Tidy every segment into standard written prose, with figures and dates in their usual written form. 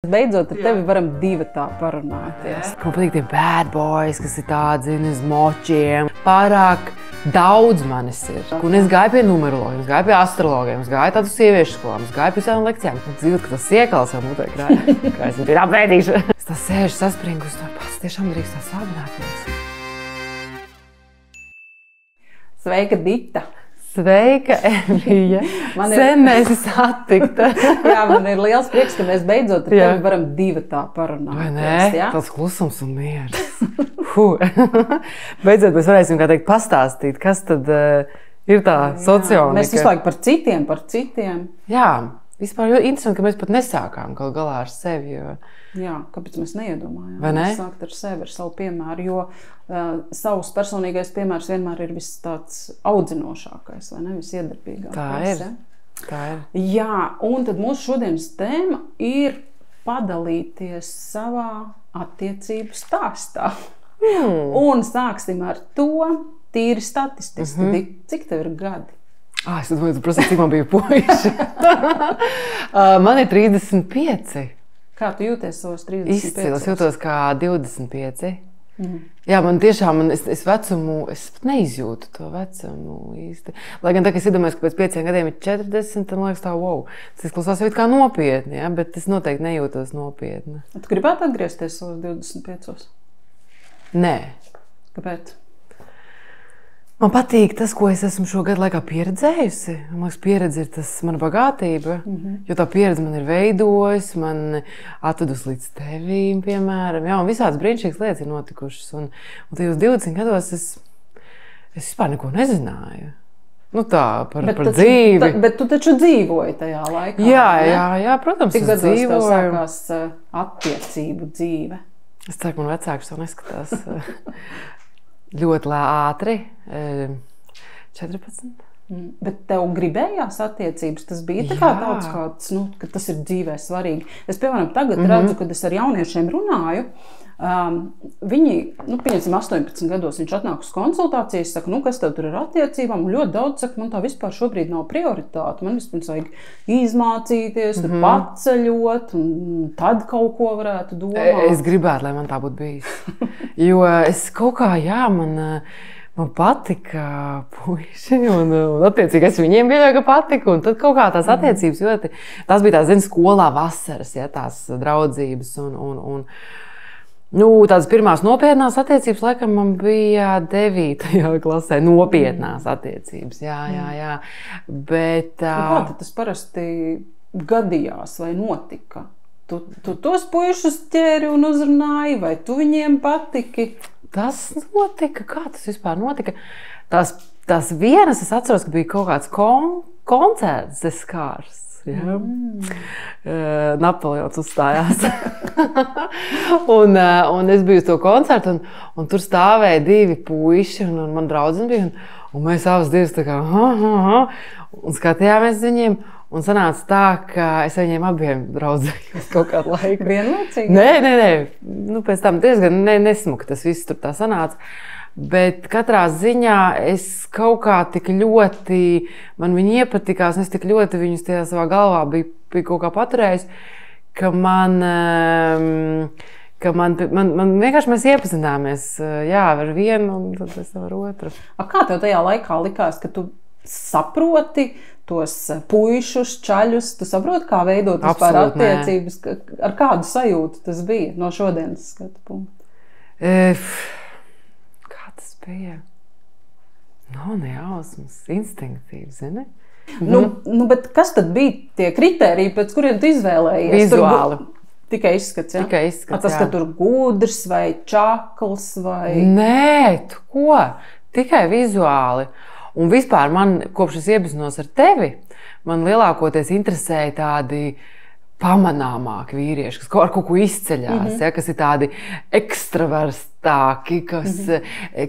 Beidzot, ar tevi varam divatā parunāties. Man patīk tie bad boys, kas ir tādi, zini, uz močiem. Pārāk daudz manis ir. Un es gāju pie numerologiem, es gāju pie astrologiem, es gāju tādu sieviešu skolām, es gāju pie savām lekcijām. Es dzīvoju, ka tas iekals jau mutē krāja. Kā es viņu apēdīšu. Es tā sēžu, saspringu uz to pats. Tiešām drīkst tā sāpināties. Sveika, Dita! Sveika, Emīļa! Sen mēs satikta. Jā, man ir liels prieks, ka mēs beidzot ar tevi varam divatā parunāties. Vai ne? Ja? Tas klusums un miers. Beidzot mēs varēsim, kā teikt, pastāstīt, kas tad ir tā socionika. Mēs vislāk par citiem. Jā, vispār ļoti interesanti, ka mēs pat nesākām kaut galā ar sevi. Jā, kāpēc mēs neiedomājām? Vai ne? Mēs sākt ar sevi, ar savu piemēru, jo savs personīgais piemērs vienmēr ir viss tāds audzinošākais, vai ne? Viss iedarbīgākais. Tā ir. Jā, un tad mūsu šodienas tēma ir padalīties savā attiecību stāstā. Un sāksim ar to tīri statistiski. Cik tev ir gadi? Es domāju, tu prasīji, cik man bija puiši. Man ir 35. Kā tu jūties savos 35? Izcili, es jūtos kā 25. Jā, man tiešām, es vecumu, es pat neizjūtu to vecumu īsti. Lai gan tā, ka es iedomājos, ka pēc 5 gadiem ir 40, tad man liekas tā, wow, tas izklausās jau kā nopietni, ja? Bet es noteikti nejūtos nopietni. Tu gribētu atgriezties savos 25? Nē. Kāpēc? Man patīk tas, ko es esmu šo gadu laikā pieredzējusi. Man liekas, pieredze ir tas mana bagātība, jo tā pieredze man ir veidojusi, man atvedusi līdz tevīm, piemēram. Jā, un visādas brīnišķīgas lietas ir notikušas. Un tajos 20 gados es vispār neko nezināju. Nu tā, par dzīvi. Bet tu taču dzīvoji tajā laikā. Jā, protams, es dzīvoju. Cik gados tev sākās attiecību dzīve? Es ceru, ka man vecāki to neskatās. Ļoti ātri, 14. Bet tev gribējās attiecības? Tas bija tā kā tāds kāds, ka tas ir dzīvē svarīgi. Es, piemēram, tagad redzu, kad es ar jauniešiem runāju, viņi, pieņemsim 18 gados, viņš atnāk uz konsultācijas, saka, kas tev tur ir attiecībām, un ļoti daudz saka, man tā vispār šobrīd nav prioritāte, man vispirms vajag izmācīties, tur paceļot, un tad kaut ko varētu domāt. Es gribētu, lai man tā būtu bijis, jo es kaut kā, man patika puiši, un attiecīgi es viņiem biežāk patika, un tad kaut kā tās attiecības ļoti, tās bija tās, skolā vasaras, tās draudzības, un tādas pirmās nopietnās attiecības, laikam, man bija 9. klasē, nopietnās attiecības, jā. Bet... Kā tas parasti gadījās vai notika? Tu tos puišus ķēri un uzrunāji, vai tu viņiem patiki? Tas notika. Kā tas vispār notika? Tās vienas, es atceros, ka bija kaut kāds koncerts Deskārs. Napoleons uzstājās. un es biju uz to koncertu, un tur stāvēja 2 puiši, un man draudzene bija, un mēs abas divas tā kā, un skatījāmies viņiem, un sanāca tā, ka es viņiem abiem draudzējos kaut kādu laiku. Vienlaicīgi? Nē. Pēc tam diezgan nesmuki tas viss tur tā sanāca. Bet katrā ziņā es kaut kā tik ļoti, man viņi iepatikās, un es tik ļoti viņus tajā savā galvā biju kaut kā paturējis, ka man vienkārši mēs iepazināmies, ar vienu un tad es ar otru. Kā tev tajā laikā likās, ka tu saproti tos puišus, čaļus, tu saproti, kā veidot vispār attiecības? Ar kādu sajūtu tas bija no šodienas skatu punktu? Nav nejausmas, instinktīvi, zini? Bet kas tad bija tie kriteriji, pēc kuriem tu izvēlējies? Vizuāli. Tikai izskats, jā? Tikai izskats, tas, ka tur gudrs vai čakls vai... Nē, tu ko? Tikai vizuāli. Un vispār man, kopš es iepazinos ar tevi, man lielākoties interesēja tādi pamanāmāki vīrieši, kas ar kaut ko izceļās, kas ir tādi ekstraverstāki, kas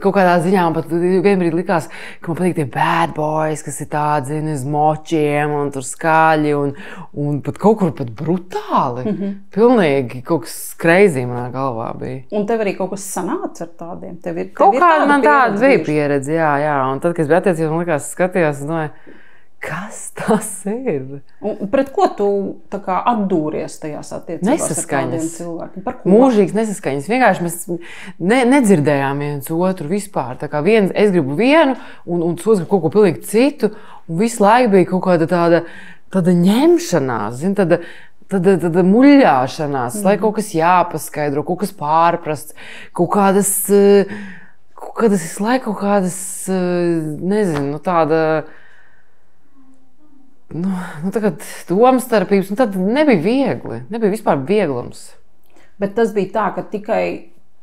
kaut kādā ziņā man pat vienbrīd likās, ka man patīk tie bad boys, kas ir tādi, zini, uz močiem un tur skaļi un pat kaut kur pat brutāli. Pilnīgi kaut kas crazy manā galvā bija. Un tev arī kaut kas sanāca ar tādiem? Kaut kāda man tāda bija pieredze, jā. Un tad, kad es biju attiecībā, man likās, skatījās, kas tas ir? Un pret ko tu atdūries tajās attiecībās ar kādiem cilvēkiem? Par ko? Mūžīgs nesaskaņas. Vienkārši mēs nedzirdējām viens otru vispār. Tā kā es gribu vienu, un otrs grib kaut ko pilnīgi citu. Un visu laiku bija kaut kāda tāda ņemšanās, tāda muļļāšanās, lai kaut kas jāpaskaidro, kaut kas pārprasts, kaut kādas visu laiku, nezinu, tāda domstarpības, un tad nebija viegli, nebija vispār vieglums. Bet tas bija tā, ka tikai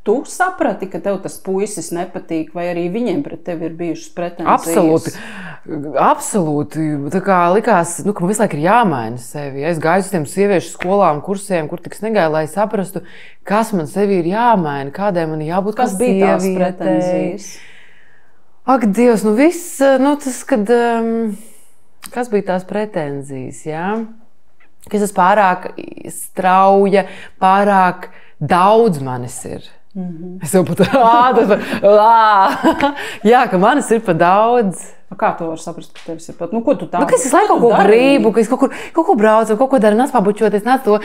tu saprati, ka tev tas puisis nepatīk, vai arī viņiem pret tevi ir bijušas pretenzijas? Absolūti. Tā kā likās, ka man visu laiku ir jāmaina sevi. Es gāju uz tiem sieviešu skolām, kursiem, kur tiks negāju, lai saprastu, kas man sevi ir jāmaina, kādai man jābūt kā sievietei. Kas bija tās pretenzijas? Ak, Dievs, viss, tas, kad... Kas bija tās pretenzijas, jā? Ka es esmu pārāk strauja, pārāk daudz manis ir. Es jau pat jā, ka manis ir par daudz. Kā tu vari saprast, ka tevis ir pat? Ko tu tā? Ka es laiku kaut ko gribu, ka es kaut ko braucu, kaut ko daru, nāc pabučoties, nāc to.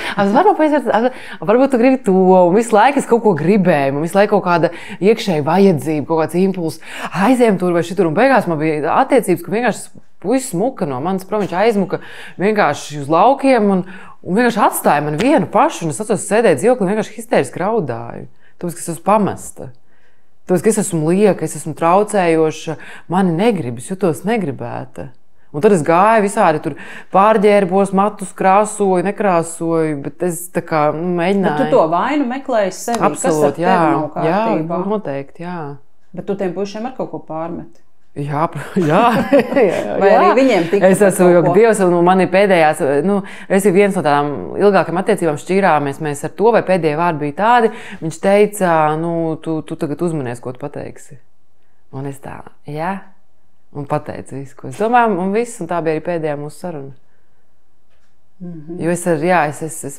Varbūt tu gribi to. Un visu laiku es kaut ko gribēju. Man visu laiku kaut kāda iekšēja vajadzība, kaut kāds impulss. Aizējām tur vai šitur. Un beigās man bija attiecības, ka vienkārši puisis muka no manis prom. Viņš aizmuka vienkārši uz laukiem un vienkārši atstāja mani vienu pašu. Un es atceros sēdēju dzīvoklī un vienkārši histēriski raudāju. Tāpēc, ka es esmu pamesta. Tāpēc, ka es esmu lieka, es esmu traucējoša. Mani negrib, es jutos negribēta. Un tad es gāju visādi tur pārģērbos, matus krāsoju, nekrāsoju, bet es tā kā mēģināju. Bet tu to vainu meklēji sevi? Absolūti, kas ar tevi nav kārtībā? Jā, noteikti, jā. Bet tu tiem puišiem ar kaut ko pārmeti? Jā. Vai arī viņiem tika es esmu jau Dievs, un man ir pēdējās, es ir viens no tādām ilgākām attiecībām šķīrāmies mēs ar to, vai pēdējie vārdi bija tādi, viņš teica, tu tagad uzmanies, ko tu pateiksi. Un es tā, jā, un pateicu visu, ko es domāju, un viss, un tā bija arī pēdējā mūsu saruna. Jo es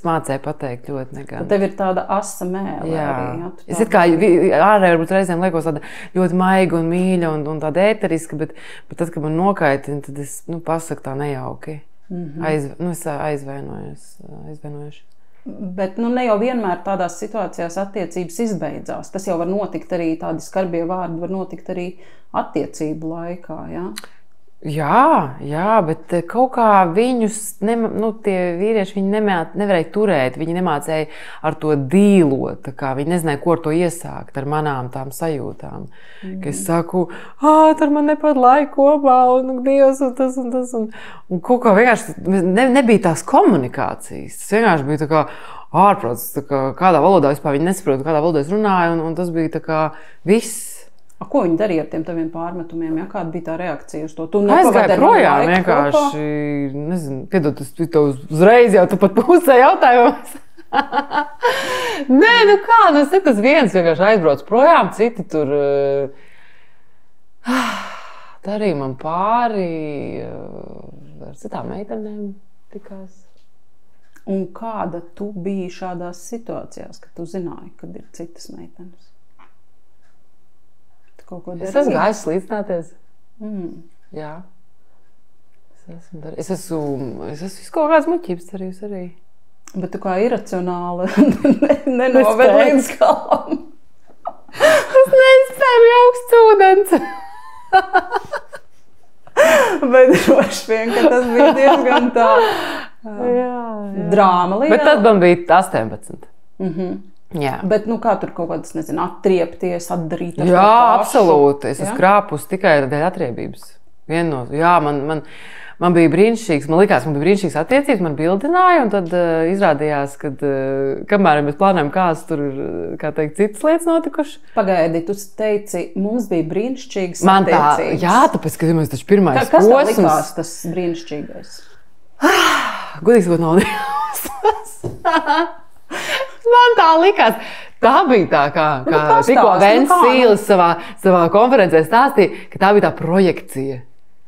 mācēju pateikt ļoti negani. Tev ir tāda asa mēle. Jā. Arī, jā, es it kā ārēji varbūt reizēm liekos tāda ļoti maiga un mīļa un tāda ēteriska, bet tad, kad man nokaitina, tad es pasaku tā nejauki. Es aizvainojuši. Bet ne jau vienmēr tādās situācijās attiecības izbeidzās. Tas jau var notikt arī, tādi skarbie vārdi var notikt arī attiecību laikā, jā? Jā, bet kaut kā viņus, tie vīrieši, viņi nevarēja turēt, viņi nemācēja ar to dīlot, viņi nezināja, ko ar to iesākt, ar manām tām sajūtām. Ka es saku, tur man nepat laika kopā, un Dievs, un tas, un kaut kā vienkārši nebija tās komunikācijas. Tas vienkārši bija tā kā ārprāts, kādā valodā vispār viņi nesaprota, kādā valodā es runāju, un tas bija tā kā viss. Ko viņi darīja ar tiem taviem pārmetumiem? Ja? Kāda bija tā reakcija uz to? Aizgāju projām vienkārši, nezinu, piedod, es tev uzreiz jau tu pat pusē jautājumus. Nē, tas viens vienkārši aizbrauc projām, citi tur darīja man pāri ar citām meitenēm tikās. Un kāda tu biji šādās situācijās, kad tu zināji, kad ir citas meitenes? Es esmu gājis līdzināties. Jā. Es esmu kaut kādas muļķības darījusi arī. Bet tu kā iracionāli nenoved līdz galam. Es nespēju augsts ūdens. Bet droši vien, ka tas bija diezgan tā drāma liela. Bet tad man bija 18. Jā. Bet kā tur kaut kādas, nezinu, attriepties, atdarīt ar jā, absolūti. Es esmu krāpus tikai dēļ atriebības. Jā, man bija brīnišķīgs, man likās, man bija brīnišķīgs attiecības, man bildināja, un tad izrādījās, ka kamēr mēs plānojam, kāds tur, kā teikt, citas lietas notikuši. Pagaidi, tu teici, mums bija brīnišķīgas attiecības. Jā, tāpēc, ka mēs taču pirmais posms. Kas tev likās tas brīnišķīgais? Godīgs būt nav nejausmas. Man tā likās. Tā bija tā, kā tikko Vens Sīles savā konferencē stāstīja, ka tā bija tā projekcija.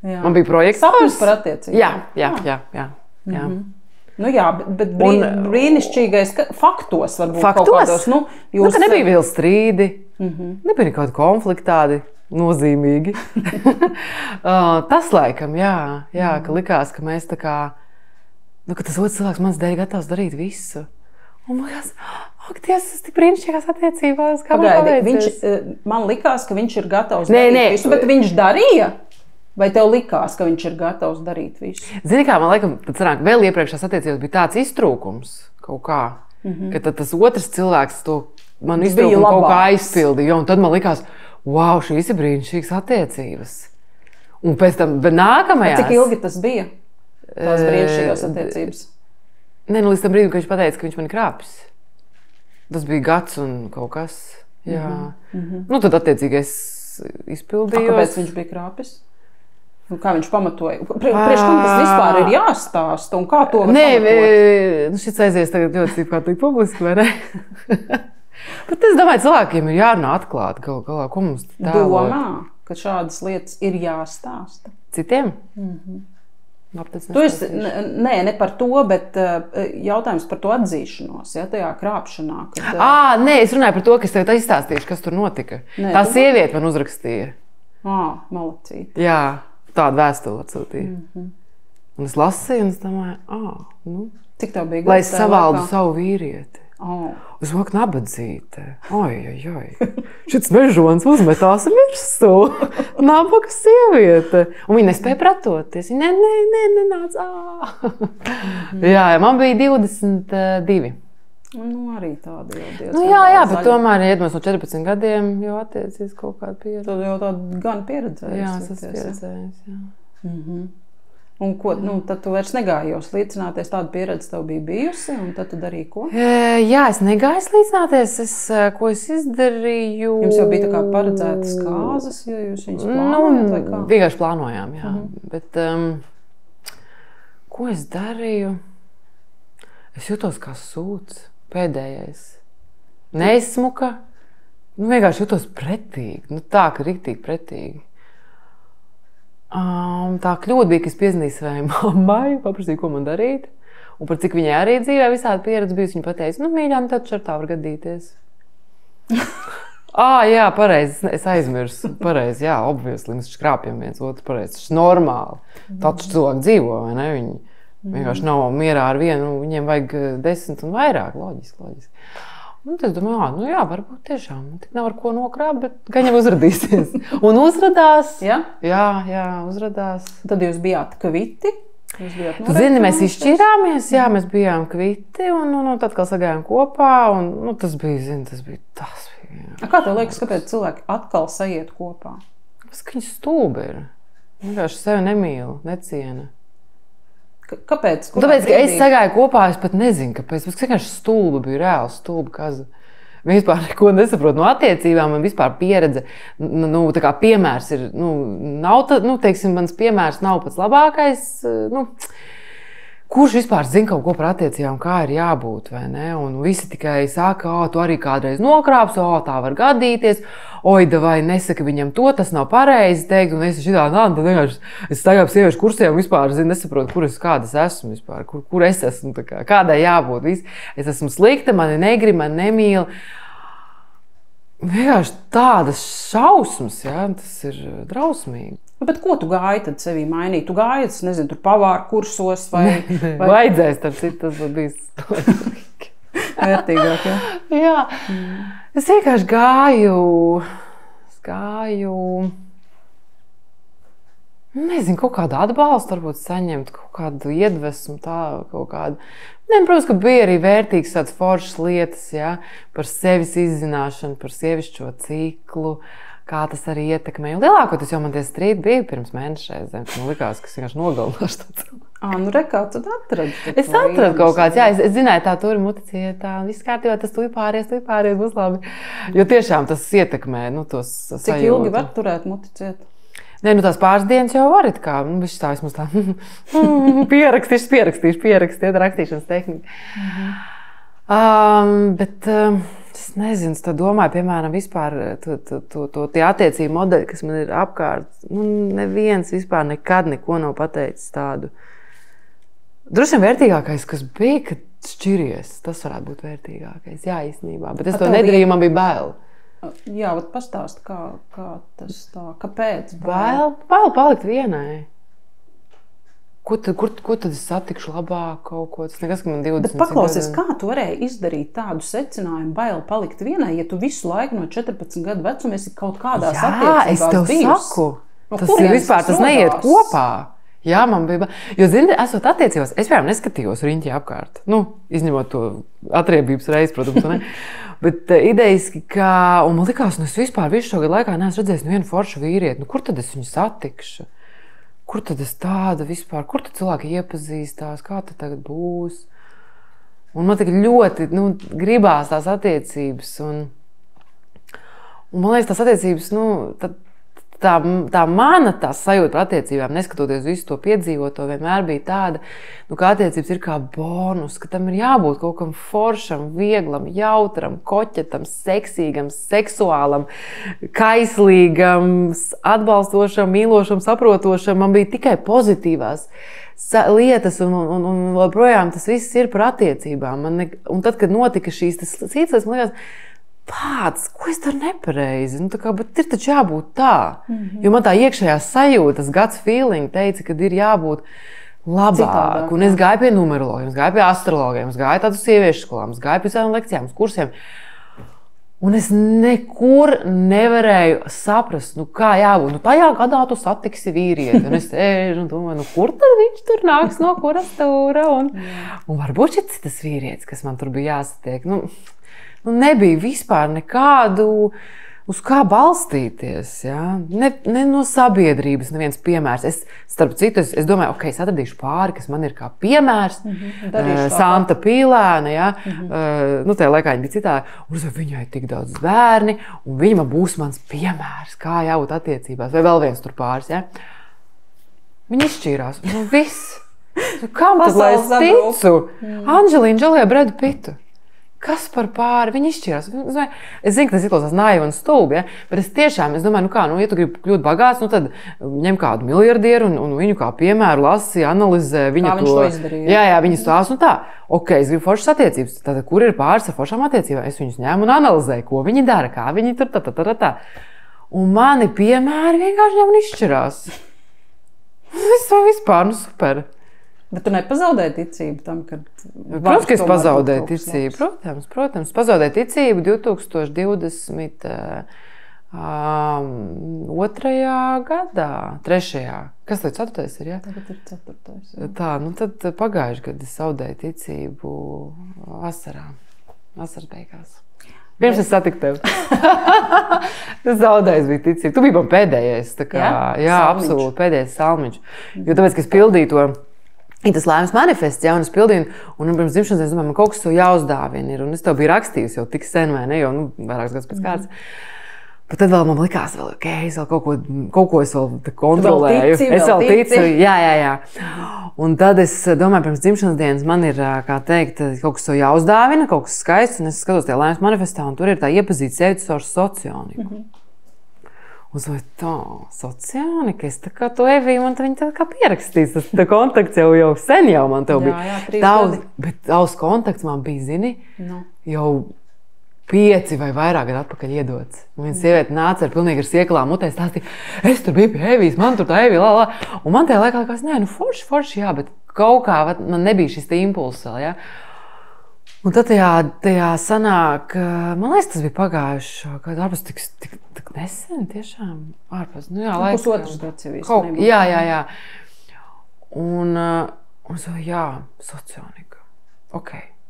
Jā. Man bija projekts. Sapnis par attiecībām. Jā. Jā, bet brīnišķīgais faktos varbūt faktos? Kaut kādos. Ka nebija vēl strīdi, nebija nekādi konflikti tādi. nozīmīgi. Tas laikam, jā, ka likās, ka mēs tā kā, ka tas otrs cilvēks mans dēļ gatavs darīt visu. Un man likās, ak, Dievs, tas tik brīnišķīgās attiecībās, kā man paveicies. Man likās, ka viņš ir gatavs darīt visu, bet viņš darīja? Vai tev likās, ka viņš ir gatavs darīt visu? Zini kā, man laikam, tad sanāk, vēl iepriekšās attiecībās bija tāds iztrūkums kaut kā, ka tad tas otrs cilvēks to man iztrūkumu kaut kā aizpildīja. Un tad man likās, wow, šīs ir brīnišķīgas attiecības. Un pēc tam nākamajās... Cik ilgi tas bija? Tās brīnišķīgās attiecības? Nē, līdz tam brīdim, kad viņš pateica, ka viņš mani krāpis. Tas bija gads un kaut kas. Jā. Nu, tad attiecīgi es izpildījos. Kāpēc viņš bija krāpis? Kā viņš pamatoja? Priekš kam tas vispār ir jāstāsta un kā to var pamatot? Šis aizies tagad ļoti sīkātīgi publiski, vai ne? Bet es domāju, cilvēkiem ir jārunā atklāt galā, ko mums tēlot. Domā, ka šādas lietas ir jāstāsta. Citiem? Tu esi, ne par to, bet jautājums par to atzīšanos, ja, tajā krāpšanā. Kad, nē, es runāju par to, ka es tev izstāstīšu, kas tur notika. Tā sieviete man uzrakstīja. Malacīt. Jā, tādu vēstuli atsūtīja. Un es lasīju, un es domāju, cik tev bija? Lai es savaldu savu vīrieti. Es domāju, ka nabadzīte. Šis mežons uzmetās virsū. Nabaga sieviete. Un viņa nespēja pretoties. Viņa nenāc. Jā, man bija 22. Arī tāda jau diezgan jā, bet tomēr, ja no 14 gadiem jau attiecies kaut kāda pieredze. Tad jau tāda gan pieredzējis. Jā, es esmu pieredzējis, jā. Un ko, tad tu vairs negājos līdzināties, tāda pieredze tev bija bijusi, un tad tu darīji ko? Jā, es negāju līdzināties, ko es izdarīju. Jums jau bija tā kā paredzētas kāzas, jo jūs viņus plānojat vai kā? Vienkārši plānojām, jā. Bet ko es darīju? Es jūtos kā sūds, pēdējais. Neizsmuka, vienkārši jūtos pretīgi, tā, ka riktīgi pretīgi. Tā kļūda bija, ka es piezvanīju savai mammai, paprasīju, ko man darīt. Un par cik viņai arī dzīvē visādi pieredze bijusi, viņa pateica, mīļā, tad šartā var gadīties. Jā, pareizi, es aizmirsu. Pareizi, jā, obviously, mēs škrāpjam viens otru pareizi. Tas ir normāli. Taču cilvēki dzīvo, vai ne? Viņi vienkārši nav mierā ar vienu, viņiem vajag 10 un vairāk, loģiski. Un es domāju, varbūt tiešām tik nav ar ko nokrāpt, bet gan jau uzradīsies. Un uzradās. Ja? Jā, uzradās. Tad jūs bijāt kviti? Tu zini, mēs izšķīrāmies, jā, mēs bijām kviti, un tad, kad sagājām kopā, un tas bija. Kā tev liekas, kāpēc cilvēki atkal sajiet kopā? Viņi stulbi ir. Vienkārši sevi nemīl, neciena. Kāpēc? Tāpēc, ka es sagāju kopā, es pat nezinu, kāpēc. Es vienkārši stulba biju, reāli stulba kaza. Viņi vispār neko nesaprot no attiecībām, man vispār pieredze, tā kā piemērs ir, nav, teiksim, mans piemērs nav pats labākais, kurš vispār zina kaut ko par attiecībām, kā ir jābūt, vai ne? Un visi tikai saka, tu arī kādreiz nokrāps, tā var gadīties. Vai nesaka viņam to, tas nav pareizi teikt, un es tad vienkārši es staigāju sieviešu kursiem un vispār nesaprotu, kāda es esmu vispār, kur es esmu, kādai jābūt. Es esmu slikta, mani negrib, mani nemīl. Vienkārši tādas šausmas, jā, tas ir drausmīgi. Bet ko tu gāji tad sevī mainīt? Tu gāji, es nezinu, tur pavāru kursos vai... Vajadzēs, tas būtu bijis vērtīgāk, jā? Jā. Es vienkārši gāju, nezinu, kaut kādu atbalstu varbūt saņemt, kaut kādu iedvesmu, kaut kādu. Protams, ka bija arī vērtīgas tādas foršas lietas, jā, par sevis izzināšanu, par sievišķo ciklu, kā tas arī ietekmē. Lielākoties jau man tie strīdi bija pirms mēneša reizēm, man likās, ka es vienkārši nogalināšu to cilvēku. Kā tu atradi? Es atradu kaut kāds, jā, es zināju, tā tur ir muticīta, viss kārtībā, tas tu pāries, būs labi. Jo tiešām tas ietekmē, tos sajūtu. Cik ilgi var turēt muticītu? Nē, tās pāris dienas jau var it kā, viņš tā vismaz tā, pierakstīšu, rakstīšanas tehnika. Bet es nezinu, es domāju, piemēram, vispār tie attiecību modeļi, kas man ir apkārt, neviens vispār nekad neko nav pateicis tādu. Droši vien vērtīgākais, kas bija, kad šķiries, tas varētu būt vērtīgākais, jā, īstenībā, bet es to nedarīju, man bija bail. Jā, bet pastāst, kā tas tā, kāpēc? Bail palikt vienai. Kur tad es satikšu labāk kaut ko? Tas nekas, ka man 20 Bet paklausies, kā tu varēji izdarīt tādu secinājumu, bail palikt vienai, ja tu visu laiku no 14 gadu vecuma esi kaut kādās attiecībās es tev bijusi? saku. Tas ir vispār, tas neiet kopā. Jā, man bija. Jo, zini, esot attiecībās, es piemēram neskatījos riņķi apkārt. Nu, izņemot to atriebības reizi, protams, ne? Bet idejiski, un man likās, es vispār visu šo gadu laikā neesmu redzējis nevienu foršu vīrieti. Kur tad es viņu satikšu? Kur tad es tāda vispār? Kur tad cilvēki iepazīstās? Kā tad tagad būs? Un man tagad ļoti gribās tās attiecības. Un man liekas, tās attiecības, tā mana sajūta par attiecībām, neskatoties visu to piedzīvoto, vienmēr bija tāda, ka attiecības ir kā bonus, ka tam ir jābūt kaut kam foršam, vieglam, jautram, koķetam, seksīgam, seksuālam, kaislīgam, atbalstošam, mīlošam, saprotošam. Man bija tikai pozitīvās lietas, un joprojām tas viss ir par attiecībām. Un tad, kad notika šīs lietas, man liekas, pats, ko es daru nepareizi? Bet ir taču jābūt tā. Jo man tā iekšējā sajūta, tas guts feeling teica, ka ir jābūt labāk. Un es gāju pie numerologiem, es gāju pie astrologiem, es gāju tādu sieviešu skolām, es gāju pie savām lekcijām, uz kursiem. Un es nekur nevarēju saprast, kā jābūt. Tajā gadā tu satiksi vīrieti. Un es sēžu un domāju, kur tad viņš tur nāks, no kuras stūra? Un varbūt šis tas vīrietis, kas man tur bija jāsatiek. Nebija vispār nekādu, uz kā balstīties. Ja? Ne no sabiedrības neviens piemērs. Starp citu, es domāju, es atradīšu pāri, kas man ir kā piemērs. Santa Pīlēna, ja? Tajā laikā viņa bija citā. Un viņai ir tik daudz bērni, un viņa būs mans piemērs, kā jābūt attiecībās. Vai vēl viens tur pāris. Ja? Viņa izšķīrās. Viss. Kam tad, lai es ticu? Anģelīna Džolija Bredu Pitu. Kas par pāri? Viņi izšķirās. Es zinu, ka tas izklausās naivi un stulbi, ja? Bet es tiešām, domāju, ja tu gribi kļūt bagāts, tad ņem kādu miljardieru un viņu kā piemēru lasi, analizē. Kā viņš to izdarīja? Jā, viņi stāsta un tā. Es gribu foršas attiecības. Tad, kur ir pāris ar foršām attiecībām? Es viņus ņēmu un analizēju, ko viņi dara, kā viņi tur tā. Un mani piemēri vienkārši ņem un izšķirās. Vispār, super. Bet tu nepazaudēji ticību tam, kad... Protams, ka es pazaudēju ticību. Protams. Pazaudēju ticību 2022. gadā, 3. Kas tad 4. ir, ja? Tagad ir 4. Tā, tad pagājuši gadu es zaudēju ticību vasarā. Vasaras beigās. Pirms es satiku tevi. Tas zaudējis bija ticība. Tu biji man pēdējais. Jā, absolūti, pēdējais salmiņš. Jo tāpēc, ka es pildīju to... Ir tas laimes manifests, ja, un es pildīju, un pirms dzimšanas dienas domāju, man kaut kas to jāuzdāvina ir, un es tev biju rakstījusi jau tik sen, vai ne, jo, vairākas gadus pēc kārtas. Bet tad vēl man likās, es vēl kaut ko es vēl kontrolēju. Es vēl ticu, jā. Un tad es domāju, pirms dzimšanas dienas man ir, kā teikt, kaut kas to jāuzdāvina, kaut kas skaists, un es skatos tajā laimes manifestā, un tur ir tā iepazīt sevi caur socioniku. Un es domāju, tā, sociānika, es tā kā to Eviju, man viņa tā kā pierakstīs, tas kontakts jau sen jau man tev bija. Jā, 3 gadi. Bet tavs kontakts man bija, zini, jau 5 vai vairāk gadu atpakaļ iedots. Un viena sieviete nāca ar pilnīgi ar sieklām mutē, stāstīja, es tur biju pie Evijas, man tur tā Evija, Un man tajā laikā likās, forši, jā, bet kaut kā man nebija šis impulss vēl, ja. Un tad tajā sanāk, man liekas, tas bija pagājuši, kad ārpus tik nesen, tiešām ārpus. Pusotrs gads jau īstenībā. Jā. Un es domāju, socionika.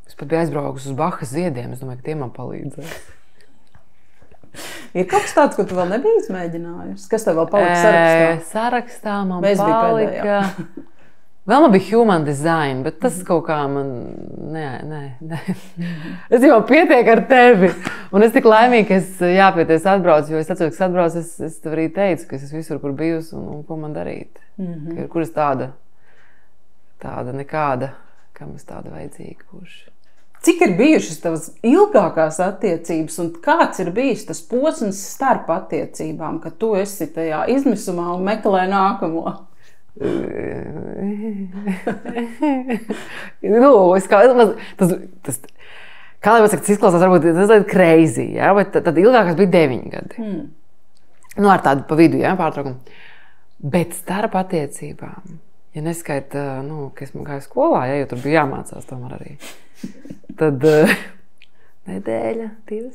Es pat biju aizbraukusi uz Bahas ziediem, es domāju, ka tie man palīdzēs. Ir kaut kas tāds, ko tu vēl nebija izmēģinājusi? Kas tev vēl palika sarakstā? Sarakstā man palika... Vēl man bija human design, bet tas kaut kā man... Nē. Es jau pietiek ar tevi. Un es tik laimīgi, ka es pie tevis atbraucu, jo es atceru, ka es atbraucu, es tev arī teicu, ka es visur, kur bijusi un ko man darīt. Kur es tāda nekāda, kam es tāda vajadzīga būšu. Cik ir bijušas tavas ilgākās attiecības un kāds ir bijis tas posms starp attiecībām, ka tu esi tajā izmisumā un meklē nākamo? kā lai pasaka, tas izklausās varbūt tas crazy, ja? Bet tad ilgākais bija 9 gadi. Nu, ar tādu pa vidu, ja, pārtraukumu. Bet starp attiecībām, ja neskaita, nu, ka es gāju skolā, ja, jo tur bija jāmācās tomēr arī, tad nedēļa, 2.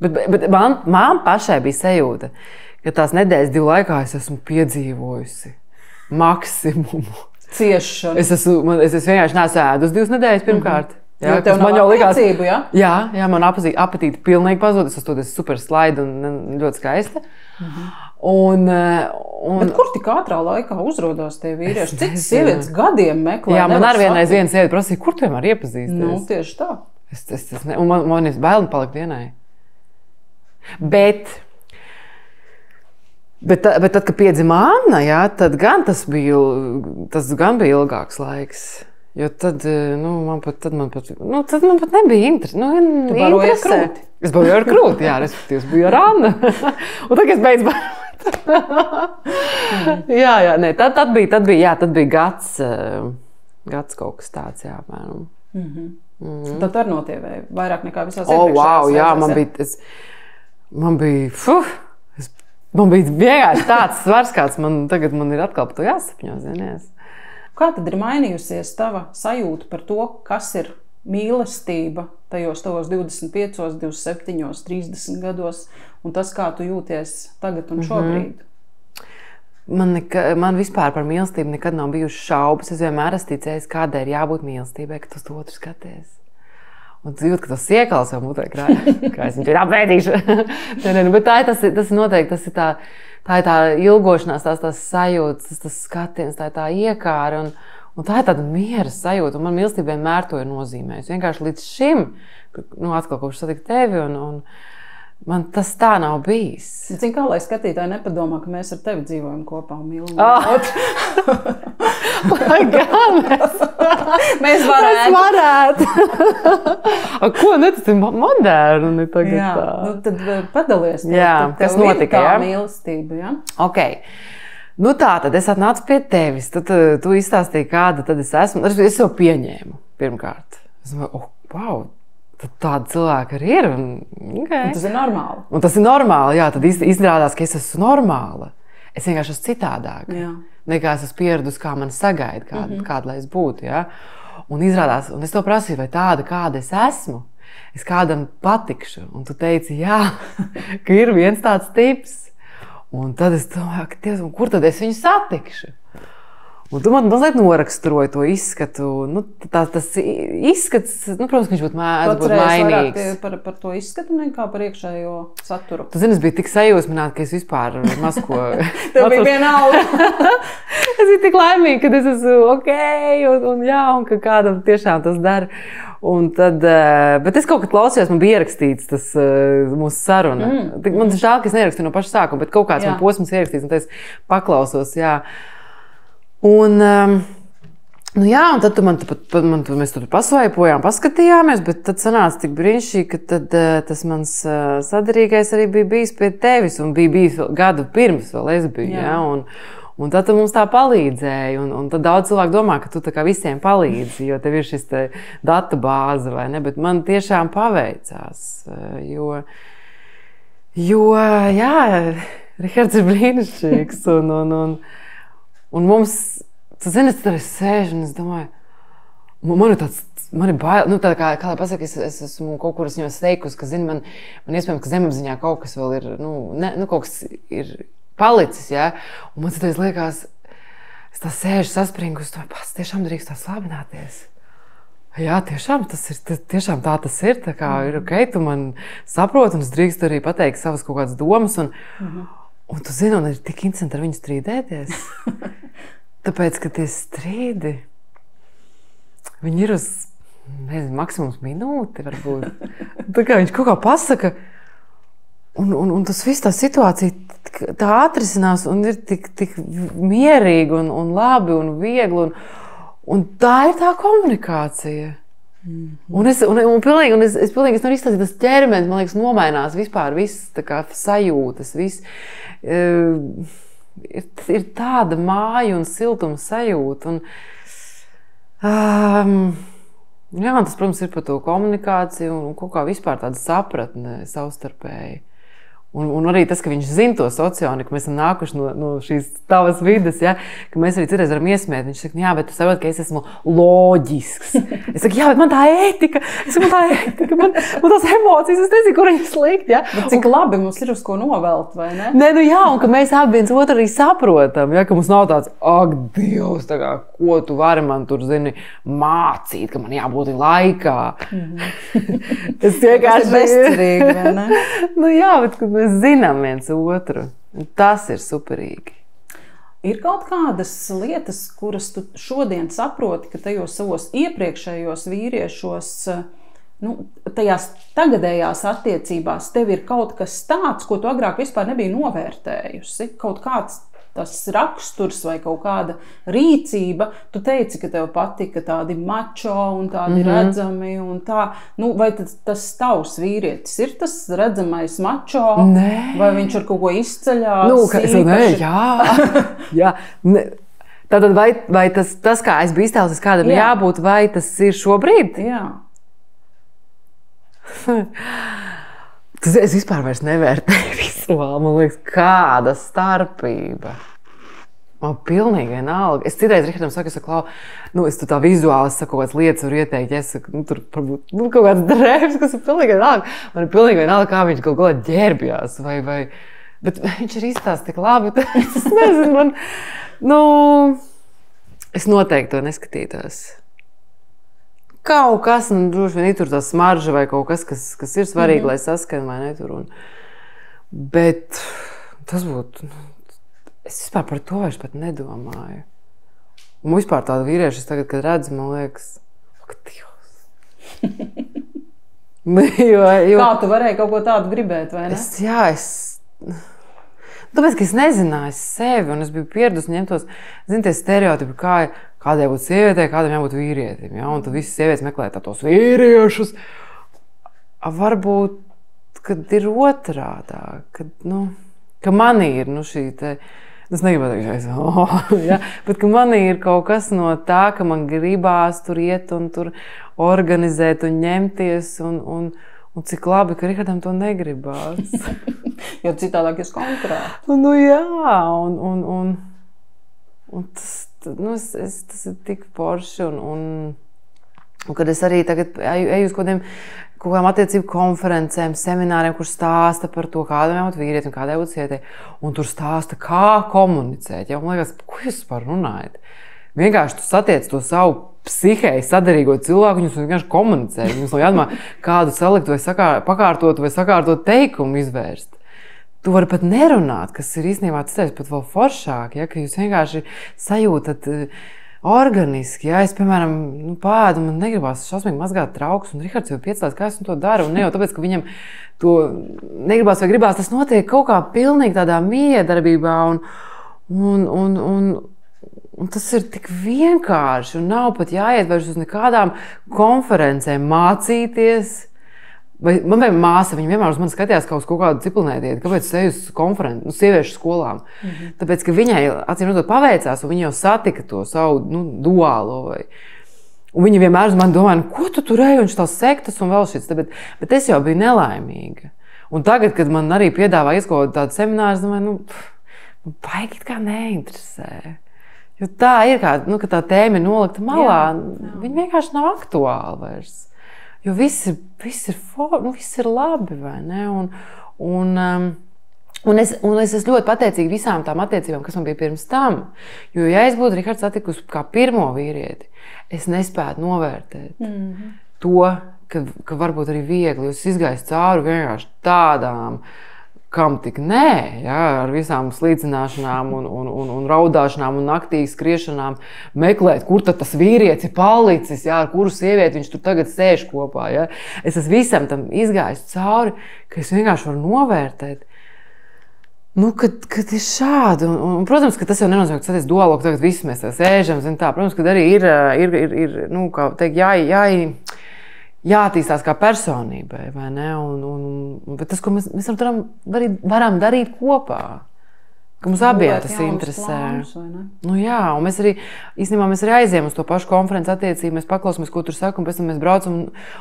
Bet man pašai bija sajūta, ka tās nedēļas 2 laikā es esmu piedzīvojusi maksimumu. Ciešanu. Es vienkārši neesmu ēdus 2 nedēļas pirmkārt. Jā, tev nav attiecību, ja? Jā, man apetīti pilnīgi pazūd. Es esmu super slaida un ļoti skaista. Bet kur tik ātrā laikā uzrodās tie vīrieši? Citas sievietes gadiem meklē. Jā, man ar vienreiz viena sieviete prasīja, kur tu vienmēr iepazīsties? Nu, tieši tā. Un man ir bail palikt vienai. Bet tad, kad piedzima Anna, jā, tad gan tas bija ilgāks laiks. Jo tad, man pat nebija interesi. Tu baroji ar krūti. Es baroju ar krūti, jā, respektīvi, biju ar Annu. Un tad, kad es beidzu barot. jā, nē, tad bija gads kaut kas tāds, jā, apmēram. Tad ar notievēju vairāk nekā visās iepriekšējās reizēs. Man bija vienkārši tāds svars, kāds tagad man ir atkal par to jāsapņo, zinies. Kā tad ir mainījusies tava sajūta par to, kas ir mīlestība tajos tavos 25, 27, 30 gados un tas, kā tu jūties tagad un šobrīd? Man vispār par mīlestību nekad nav bijušas šaubas. Es vienmēr esmu ticējis, kādai ir jābūt mīlestībai, ka tu uz otru skaties. Un tu jūti, ka tas iekals jau mutē krājā, kā es viņu ir apvēdīšu. Bet tas ir noteikti, tā ir tā ilgošanās, tās sajūtas, tas skatiens, tā ir tā iekāra un tā ir tāda miera sajūta. Un man mīlestība vienmēr to ir nozīmējusi. Vienkārši līdz šim, atkal kopš satiku tevi un man tas tā nav bijis. Zini, kā lai skatītāji nepadomā, ka mēs ar tevi dzīvojam kopā un mīlam. Lai gan mēs varētu. Ko, ne, tas ir moderni tagad jā, tā. Nu tad padalies. Kas notika, jā? Mīlestība, jā? Ok. Nu tā, tad es atnācu pie tevis. Tad tu izstāstīji, kāda tad es esmu. Es jau pieņēmu pirmkārt. Es domāju, wow, tad tāda cilvēka arī ir. Okay. Un tas ir normāli. Un tas ir normāli, jā. Tad izrādās, ka es esmu normāla. Es vienkārši esmu citādāka. Jā. Nekā es esmu pieradusi, kā man sagaida, kāda lai es būtu. Ja? Un izrādās, un es to prasīju, vai tāda, kāda es esmu, es kādam patikšu. Un tu teici, jā, ka ir viens tāds tips. Un tad es domāju, ka kur tad es viņu satikšu? Un tu man mazliet noraksturoji to izskatu. Nu, tas izskats, protams, ka viņš būtu mainīgs. Par to izskatu nekā par iekšējo saturu. Tu zini, es biju tik sajūsmināta, ka es vispār maz ko... Tev bija vienalga. Es biju tik laimīga, ka es esmu ok, un ka kādam tiešām tas dara. Un tad, bet es kaut kad klausījos, man bija ierakstīts tas mūsu saruna. Man žēl, ka es nerakstīju no paša sākuma, bet kaut kāds man posms ierakstīts, un tad es paklausos, jā. Un tad mēs tur pasvaipojām, paskatījāmies, bet tad sanāca tik brīnišķīgi, ka tad tas mans sadarīgais arī bija bijis pie tevis un bija bijis gadu pirms vēl es biju, jā. Un tad mums tā palīdzēja, un tad daudz cilvēku domā, ka tu tā kā visiem palīdzi, jo tev ir šis te databāze, vai ne, bet man tiešām paveicās, jo jā, Rihards ir brīnišķīgs, un mums, tu zini, es tur sēžu un es domāju, man ir bail, kā lai pasaka, es esmu kaut kur viņu steikusi, ka zini, man iespējams, ka zemapziņā kaut kas vēl ir, kaut kas ir palicis, jā, un man citais liekas, es tā sēžu saspringu, es domāju, pats tiešām drīkst tā slābināties. Jā, tiešām tiešām tā tas ir, tā kā ir ok, tu man saproti, un es drīkstu arī pateikt savas kaut kādas domas, un tu zini, un ir tik interesanti ar viņu strīdēties. Tāpēc, ka tie strīdi, viņi ir uz, nezinu, maksimums minūti varbūt. Tā kā viņš kaut kā pasaka, un tas viss tā situācija tā atrisinās un ir tik mierīgi un labi un viegli, un tā ir tā komunikācija. Un es nevaru izstāstīt, tas ķermenis, man liekas, nomainās vispār, viss tā kā sajūtas, viss. Ir tāda māja un siltuma sajūta. Jā, tas, protams, ir par to komunikāciju un kaut kā vispār tāda sapratne savstarpēji. Un arī tas, ka viņš zina to socioniku, mēs esam nākuši no šīs tavas vides, ja, ka mēs arī citreiz varam iesmēt. Viņš saka, jā, bet tu saproti, ka es esmu loģisks. Es saku, jā, bet man tā ētika, man tās emocijas, es nezinu, kur viņas likt. Ja. Bet cik labi mums ir uz ko novelt, vai ne? Nē, nu jā, un ka mēs abi viens otru arī saprotam, ja, ka mums nav tāds, ak, Dievs, tā kā, ko tu vari man tur, zini, mācīt, ka man jābūt laikā. Es vienkārši... Tas ir bezcerīgi, vai ne? Nu jā, bet kad mēs zinām viens otru. Tas ir superīgi. Ir kaut kādas lietas, kuras tu šodien saproti, ka tajos savos iepriekšējos vīriešos, tajās tagadējās attiecībās tev ir kaut kas tāds, ko tu agrāk vispār nebija novērtējusi? Kaut kāds tas raksturs vai kaut kāda rīcība, tu teici, ka tev patika tādi mačo un tādi redzami un tā. Vai tas tavs vīrietis ir tas redzamais mačo? Nē. Vai viņš ar kaut ko izceļās? Jā. Tātad vai tas kā es biju iztēloties, kādam jābūt, vai tas ir šobrīd? Jā. Es vispār vairs nevērtēju visuāli. Man liekas, kāda starpība. Man pilnīgi vienalga. Es citreiz Rihardam saku, es tu tā vizuāli saku kaut kādas lietas varu ieteikt. Es saku, tur varbūt kaut kāds drēbs, kas ir pilnīgi vienalga. Man ir pilnīgi vienalga, kā viņš kaut kā ģērbjās. Bet viņš ir izstāsts tik labi. Es nezinu, es noteikti to neskatītos. Kaut kas, droši vien ir tur tā smarža vai kaut kas, kas ir svarīgi, lai saskan vai netur. Bet tas būtu... Es vispār par to vairs pat nedomāju. Un vispār tādu vīriešu es tagad, kad redzu, man liekas, ak, Dievs. Kā tu varēji kaut ko tādu gribēt, vai ne? Tāpēc, ka es nezināju sevi un es biju pieradusi ņemtos, tie stereotipi, kādai būt sievietei, kādam jābūt vīrietim. Ja? Un tad visas sievietes meklē tos vīriešus. Varbūt, kad ir otrādā, ka manī ir šī te... Es negribētu teikt, ja? Bet ka manī ir kaut kas no tā, ka man gribās tur iet un tur organizēt un ņemties un cik labi, ka Rihardam to negribās. Jo citādāk jūs konkurētu. Jā, un tas ir tik forši un kad es arī tagad eju uz kaut kādām attiecību konferencēm, semināriem, kur stāsta par to, kādam jābūt vīrietim un kādai būt sievietei, un tur stāsta, kā komunicēt. Ja? Man liekas, ko jūs par runājat? Vienkārši tu satiec to savu psihēji sadarīgo cilvēku, viņus vienkārši komunicē. Viņus nav jādomā, kādu salikt vai sakārtot teikumu izvērst. Tu vari pat nerunāt, kas ir īstenībā tas pat vēl foršāk, ja? Ka jūs vienkārši sajūtat organiski, ja es, piemēram, pāēdu, man negribās šausmīgi mazgāt traukus, un Rihards jau piecās, kā es to daru, un ne jau tāpēc, ka viņam to negribās vai gribās, tas notiek kaut kā pilnīgi tādā miedarbībā, un tas ir tik vienkārši, un nav pat jāiet vairs uz nekādām konferencēm mācīties. Man bija māsa, viņa vienmēr uz mani skatījās kā uz kaut kādu disciplinētieti, kāpēc es eju uz konferenci, sieviešu skolām. Tāpēc, ka viņai, acīm redzot, paveicās, un viņa jau satika to savu duālo. Un viņa vienmēr uz mani domāja, ko tu tur eji, un tās sektas un vēl šis. Bet es jau biju nelaimīga. Un tagad, kad man arī piedāvā izkot tādu semināru, es domāju, baigi kā neinteresē. Jo tā ir kā, ka tā tēma ir nolikta malā, viņa vienkārši nav aktuāla vairs. Jo viss ir labi, vai ne? Un es esmu ļoti pateicīga visām tām attiecībām, kas man bija pirms tam. Jo, ja es būtu Rihards satikusi kā pirmo vīrieti, es nespētu novērtēt to, ka varbūt arī viegli, jo es izgāju cauri vienkārši tādām, kam tik nē, ja, ar visām slīcināšanām un raudāšanām un naktī skriešanām meklēt, kur tad tas vīrietis ir palicis, ja, ar kuru sievieti viņš tur tagad sēž kopā. Ja. Es esmu visam tam izgājis cauri, ka es vienkārši varu novērtēt. Kad ir šādi, un protams, ka tas jau nenozīmē, ka tas ir duālo, ka tagad visi mēs tā sēžam, zin tā. Protams, ka arī ir kā teikt, jāattīstās kā personībai, vai ne? Bet tas, ko mēs varam darīt kopā. ka mums abiem tas interesē. Nu jā, un mēs arī aizējām uz to pašu konferenci attiecību, mēs paklausāmies, ko tur saka, un pēc tam mēs braucam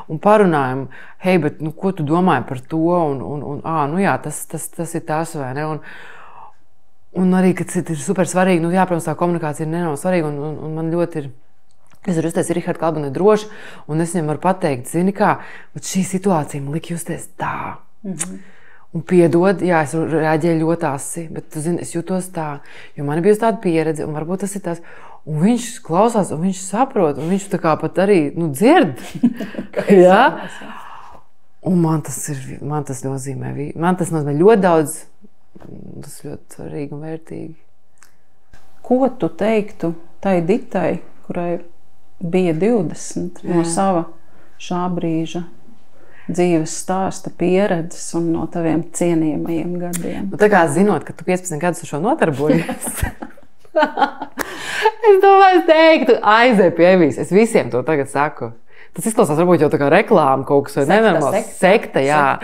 un parunājam, hei, bet ko tu domāji par to, nu jā, tas ir tas, vai ne? Un arī, ka tas ir super svarīgi, nu jā, protams, tā komunikācija ir nenormāli svarīga, un man ļoti ir, es varu uztaisīt Rihardu Kalbanu droši, un es viņam varu pateikt, zini kā, šī situācija man lika justies tā. Un piedod, jā, es reaģēju ļoti asi, bet, tu zini, es jūtos tā, jo man bija tāda pieredze, un varbūt tas ir tās, un viņš klausās, un viņš saprot, un viņš tā kā pat arī, dzird. Jā? Un man tas nozīmē ļoti daudz, tas ļoti svarīgi un vērtīgi. Ko tu teiktu tai Ditai, kurai bija 20 no sava šā brīža dzīves stāsta, pieredzes un no taviem cienījamajiem gadiem? Tā kā zinot, ka tu 15 gadus ar šo notarbojies, es domāju, es teiktu, aizej pie Evijas. Es visiem to tagad saku. Tas izklausās varbūt jau tā kā reklāma kaut kas vai nenormāls. Sekta, jā.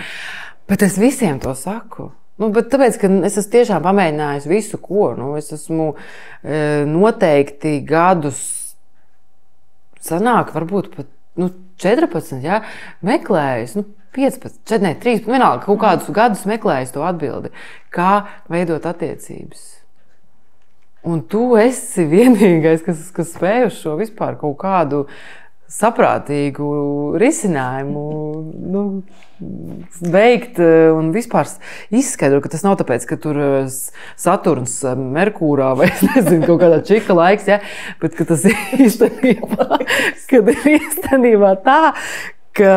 Bet es visiem to saku. Bet tāpēc, ka es esmu tiešām pamēģinājis visu, ko. Es esmu noteikti gadus sanāk, varbūt pat 14, jā, meklējis, 15, 13, vienalga, kaut kādus gadus meklējis to atbildi, kā veidot attiecības. Un tu esi vienīgais, kas spēj uz šo vispār kaut kādu saprātīgu risinājumu veikt un vispār izskaidrot, ka tas nav tāpēc, ka tur Saturns Merkūrā vai es nezinu, kaut kādā čika laiks, ja? Bet ka tas īstenībā tā, ka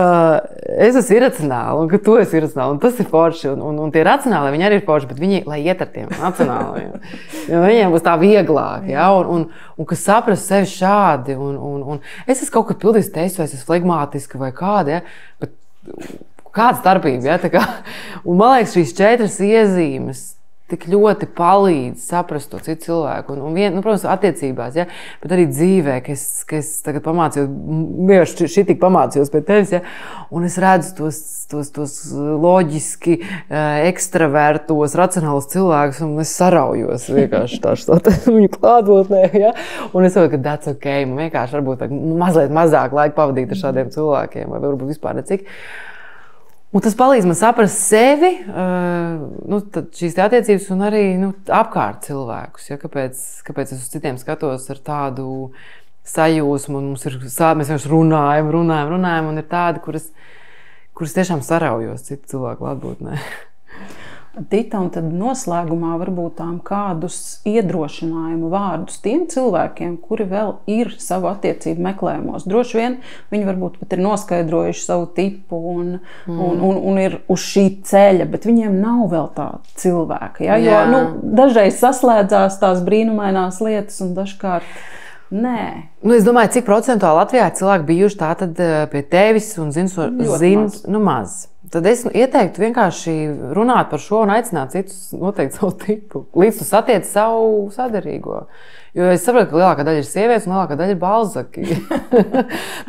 es esmu iracionāli un ka tu esi iracionāli un tas ir forši un tie racionāli, viņi arī ir forši, bet viņi, lai iet ar tiem racionāliem, jo viņiem būs tā vieglāk, ja? Un kas saprast sevi šādi un es esmu kaut kad pildījis testu, vai es esmu flegmātiska vai kāda, ja? Bet kāda starpība, ja? Tā kā, un man liekas, šīs 4 iezīmes tik ļoti palīdz saprast to citu cilvēku. Protams, attiecībās, ja? Bet arī dzīvē, ka es tagad pamācījos, šitik pamācījos pie tevis, ja? Un es redzu tos loģiski, ekstravertos, racionālus cilvēkus, un es saraujos vienkārši viņu klātbūtnē, ja? Un es saprotu, ka that's okay, man vienkārši varbūt mazliet mazāk laika pavadīt ar šādiem cilvēkiem, vai varbūt vispār necik. Un tas palīdz man saprast sevi, šīs attiecības un arī apkārt cilvēkus. Ja? Kāpēc es uz citiem skatos ar tādu sajūsmu, un mēs vienkārši runājam, un ir tādi, kuras tiešām saraujos citu cilvēku klātbūtnē. Dita, un tad noslēgumā varbūt tām kādus iedrošinājumu vārdus tiem cilvēkiem, kuri vēl ir savu attiecību meklējumos. Droši vien viņi varbūt pat ir noskaidrojuši savu tipu un ir uz šī ceļa, bet viņiem nav vēl tā cilvēka. Ja? Jo dažreiz saslēdzās tās brīnumainās lietas un dažkārt nē. Es domāju, cik procentuāli Latvijā cilvēki bijuši tātad pie tevis un zin maz. Tad es ieteiktu vienkārši runāt par šo un aicināt citus noteikt savu tipu, līdz tu satiec savu sadarīgo. Jo es saprotu, ka lielākā daļa ir sievietes un lielākā daļa ir balzaki.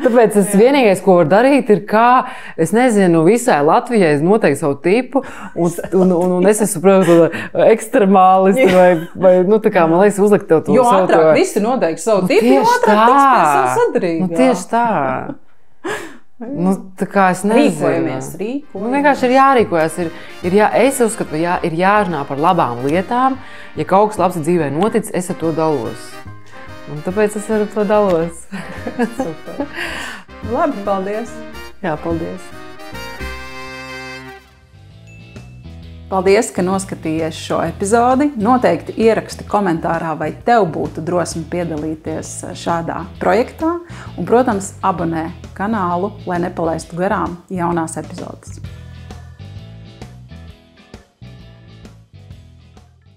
Tāpēc es vienīgais, ko var darīt, ir kā, es nezinu, visai Latvijai noteikt savu tipu un es esmu, protams, ekstremālisti vai tā kā, man liekas, uzlikt tev to jo savu. Jo ātrāk visi noteikti savu tipu, jo ātrāk tiks pie savu sadarīgo. Tieši tā. Tā kā es nezinu. Rīkojamies. Vienkārši ir jārīkojas. Es uzskatu, ka ir jārunā par labām lietām. Ja kaut kas labs dzīvē noticis, es ar to dalos. Un tāpēc es ar to dalos. Super. Labi, paldies. Jā, paldies. Paldies, ka noskatījies šo epizodi. Noteikti ieraksti komentārā, vai tev būtu drosme piedalīties šādā projektā. Un, protams, abonē kanālu, lai nepalaistu garām jaunās epizodes.